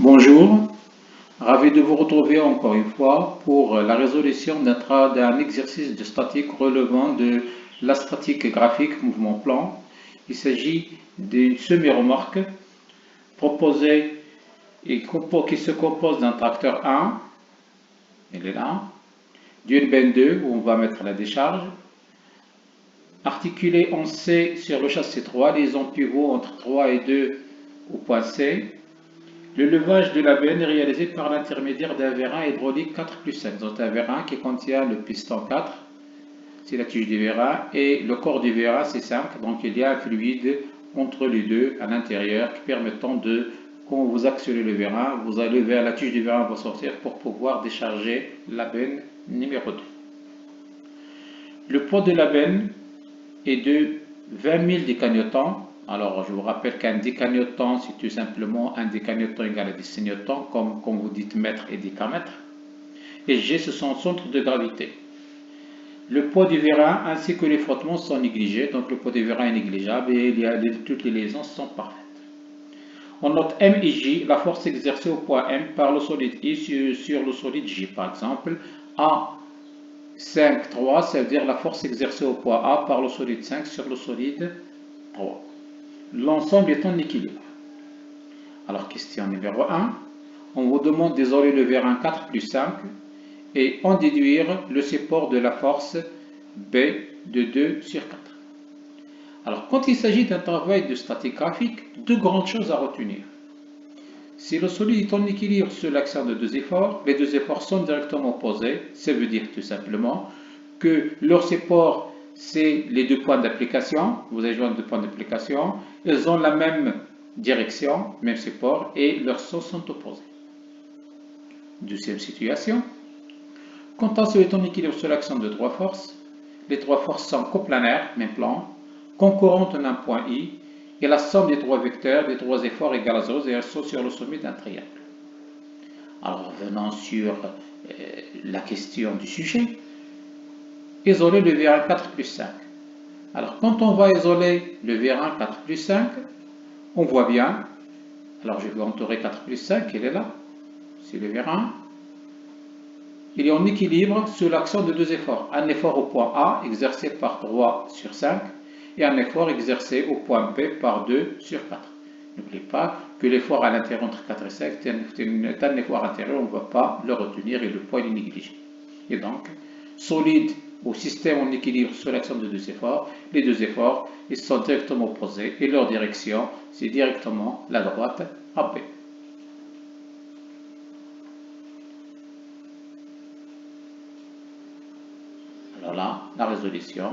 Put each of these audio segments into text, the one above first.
Bonjour, ravi de vous retrouver encore une fois pour la résolution d'un exercice de statique relevant de la statique graphique mouvement plan. Il s'agit d'une semi-remorque proposée et qui se compose d'un tracteur 1, il est là, d'une benne 2 où on va mettre la décharge, articulée en C sur le châssis 3, liaison pivot entre 3 et 2 au point C. Le levage de la benne est réalisé par l'intermédiaire d'un vérin hydraulique 4+5, donc un vérin qui contient le piston 4, c'est la tige du vérin, et le corps du vérin c'est 5, donc il y a un fluide entre les deux à l'intérieur qui permettant de, quand vous actionnez le vérin, vous allez vers la tige du vérin va sortir pour pouvoir décharger la benne numéro 2. Le poids de la benne est de 20 000 décanotants. Alors, je vous rappelle qu'un décanyotant, c'est tout simplement un décanyotant égal à 10 newtons, comme vous dites mètre et décamètre. Et G, ce sont centre de gravité. Le poids du vérin ainsi que les frottements sont négligés, donc le poids du vérin est négligeable et toutes les liaisons sont parfaites. On note M et J, la force exercée au poids M par le solide I sur le solide J. Par exemple, A 5,3, ça veut dire la force exercée au poids A par le solide 5 sur le solide 3. L'ensemble est en équilibre. Alors, question numéro 1. On vous demande d'isoler le vérin 4+5 et en déduire le support de la force B de 2 sur 4. Alors, quand il s'agit d'un travail de statique graphique, deux grandes choses à retenir. Si le solide est en équilibre sur l'action de deux efforts, les deux efforts sont directement opposés. Ça veut dire tout simplement que leur support, c'est les deux points d'application. Vous avez joint deux points d'application. Ils ont la même direction, même support, et leurs sens sont opposés. Deuxième situation. Quand un solide est en équilibre sur l'action de trois forces, les trois forces sont coplanaires, même plan, concurrentes en un point I, et la somme des trois vecteurs des trois efforts égale à 0 et elles sont sur le sommet d'un triangle. Alors revenons sur la question du sujet. Isoler le vérin 4+5. Alors quand on va isoler le vérin 4+5, on voit bien, alors je vais entourer 4+5, il est là, c'est le vérin. Il est en équilibre sous l'action de deux efforts. Un effort au point A exercé par 3 sur 5 et un effort exercé au point B par 2 sur 4. N'oubliez pas que l'effort à l'intérieur entre 4 et 5 est un effort intérieur, on ne va pas le retenir et le poids est négligé. Et donc, solide au système en équilibre sous l'action de deux efforts, les deux efforts ils sont directement opposés et leur direction c'est directement la droite AB. Alors là, la résolution.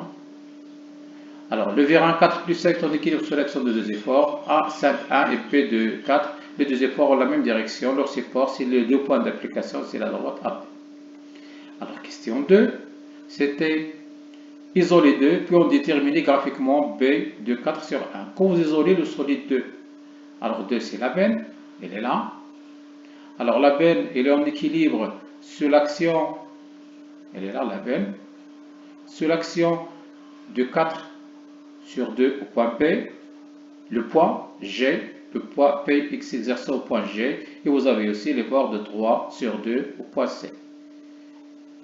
Alors, le vérin 4+5 en équilibre sur l'action de deux efforts, A 5,1 et P de 4. Les deux efforts ont la même direction. Leur support, c'est les deux points d'application, c'est la droite AB. Alors, question 2, c'était isoler 2, puis on détermine graphiquement B de 4 sur 1. Quand vous isolez le solide 2, alors 2 c'est la benne, elle est là. Alors la benne, elle est en équilibre sur l'action, elle est là la benne, sur l'action de 4 sur 2 au point P, le poids G, le poids Px exercé au point G, et vous avez aussi l'effort de 3 sur 2 au point C.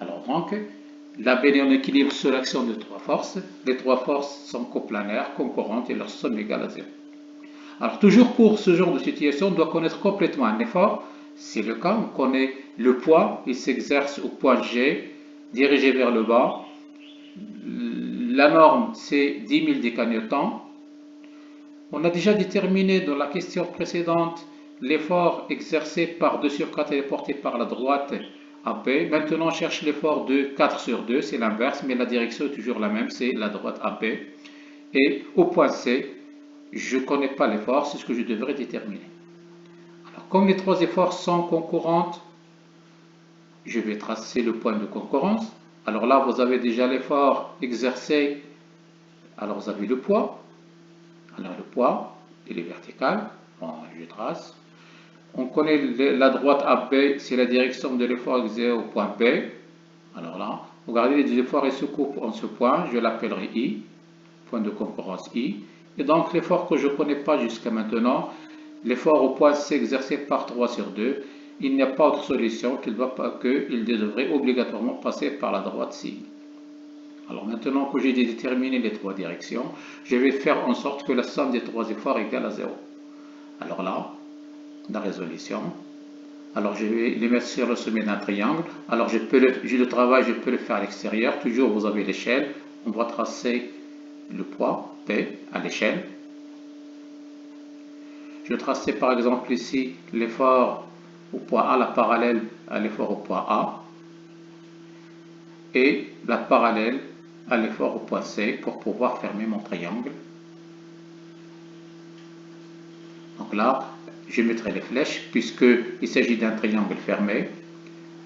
Alors donc, la benne est en équilibre sur l'action de trois forces. Les trois forces sont coplanaires, concurrentes et leur somme égale à 0. Alors toujours pour ce genre de situation, on doit connaître complètement un effort. C'est le cas, on connaît le poids, il s'exerce au point G, dirigé vers le bas. La norme, c'est 10 000 décanotants. On a déjà déterminé dans la question précédente l'effort exercé par 2 sur 4 est porté par la droite AB. Maintenant, on cherche l'effort de 4 sur 2, c'est l'inverse, mais la direction est toujours la même, c'est la droite AB. Et au point C, je ne connais pas l'effort, c'est ce que je devrais déterminer. Alors, comme les trois efforts sont concurrents, je vais tracer le point de concurrence. Alors là, vous avez déjà l'effort exercé. Alors, vous avez le poids. Alors, le poids, il est vertical. Bon, je trace. On connaît la droite AB, c'est la direction de l'effort exercé au point B. Alors là, regardez les deux efforts, ils se coupent en ce point. Je l'appellerai I, point de concurrence I. Et donc, l'effort que je ne connais pas jusqu'à maintenant, l'effort au point C exercé par 3 sur 2, il n'y a pas autre solution qu'il devrait obligatoirement passer par la droite cible. Alors maintenant que j'ai déterminé les trois directions, je vais faire en sorte que la somme des trois efforts égale à 0. Alors là, la résolution, alors je vais les mettre sur le sommet d'un triangle. Alors j'ai le travail, je peux le faire à l'extérieur. Toujours vous avez l'échelle, on va tracer le poids P à l'échelle. Je tracerai par exemple ici l'effort au point A, la parallèle à l'effort au point A, et la parallèle à l'effort au point C pour pouvoir fermer mon triangle. Donc là, je mettrai les flèches puisqu'il s'agit d'un triangle fermé.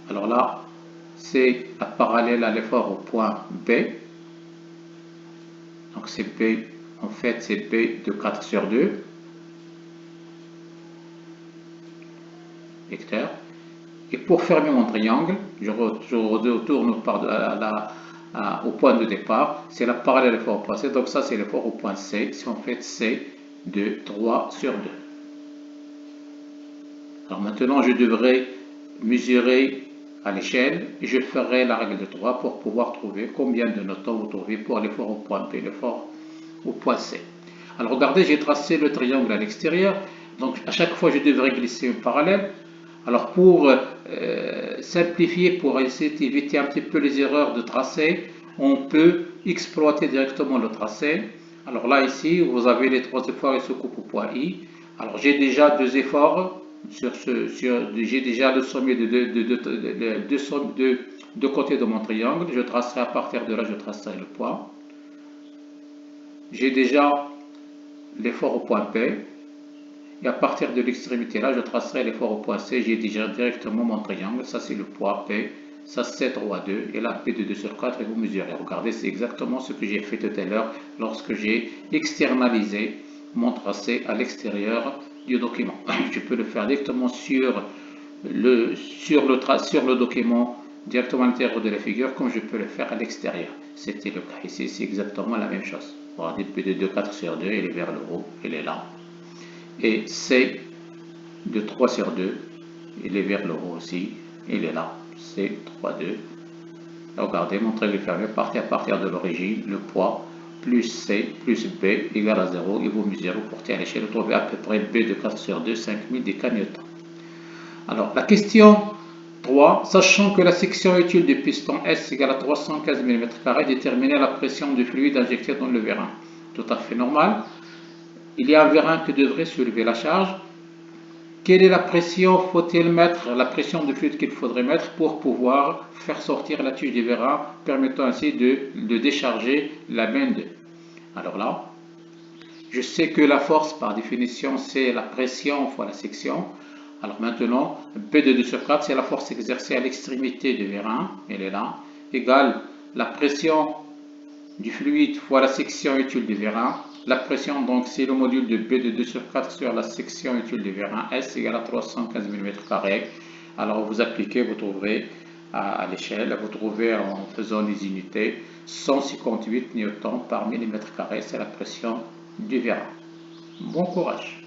Alors là, c'est la parallèle à l'effort au point B. Donc c'est B, en fait c'est B de 4 sur 2. Vecteur. Et pour fermer mon triangle, je retourne au point de départ. C'est la parallèle à l'effort au point C. Donc ça c'est l'effort au point C. Si on fait C de 3 sur 2. Alors maintenant je devrais mesurer à l'échelle et je ferai la règle de 3 pour pouvoir trouver combien de newtons vous trouvez pour l'effort au point P, l'effort au point C. Alors regardez, j'ai tracé le triangle à l'extérieur. Donc à chaque fois je devrais glisser une parallèle. Alors pour simplifier, pour essayer d'éviter un petit peu les erreurs de tracé, on peut exploiter directement le tracé. Alors là ici, vous avez les trois efforts et se coupe au point I. Alors j'ai déjà deux efforts, j'ai déjà le sommet de deux côtés de mon triangle. Je tracerai à partir de là, je tracerai le point. J'ai déjà l'effort au point P. Et à partir de l'extrémité là, je tracerai l'effort au point C. J'ai déjà directement mon triangle. Ça, c'est le poids P. Ça, c'est 3,2. Et là, P de 2 sur 4. Et vous mesurez. Regardez, c'est exactement ce que j'ai fait tout à l'heure lorsque j'ai externalisé mon tracé à l'extérieur du document. Je peux le faire directement sur le document, directement à l'intérieur de la figure, comme je peux le faire à l'extérieur. C'était le cas ici. C'est exactement la même chose. Regardez, P de 2, 4 sur 2. Elle est vers le haut. Elle est là. Et C de 3 sur 2, il est vers le haut aussi, il est là, C 3, 2. Regardez, mon triangle fermé, partez à partir de l'origine, le poids plus C plus B égale à 0, et vous mesurez, vous portez à l'échelle, vous trouvez à peu près B de 4 sur 2, 5000 décanewtons. Alors, la question 3, sachant que la section utile du piston S égale à 315 mm², déterminez la pression du fluide injecté dans le vérin. Tout à fait normal. Il y a un vérin qui devrait soulever la charge. Quelle est la pression faut-il mettre, la pression de fluide qu'il faudrait mettre pour pouvoir faire sortir la tige du vérin, permettant ainsi de décharger la main 2. Alors là, je sais que la force par définition c'est la pression fois la section. Alors maintenant, P de 2 sur 4 c'est la force exercée à l'extrémité du vérin, elle est là, égale la pression du fluide fois la section utile du vérin. La pression, donc, c'est le module de B de 2 sur 4 sur la section utile du vérin, S égale à 315 mm². Alors, vous appliquez, vous trouverez à l'échelle, vous trouvez en faisant les unités 158 newtons par millimètre carré, c'est la pression du vérin. Bon courage!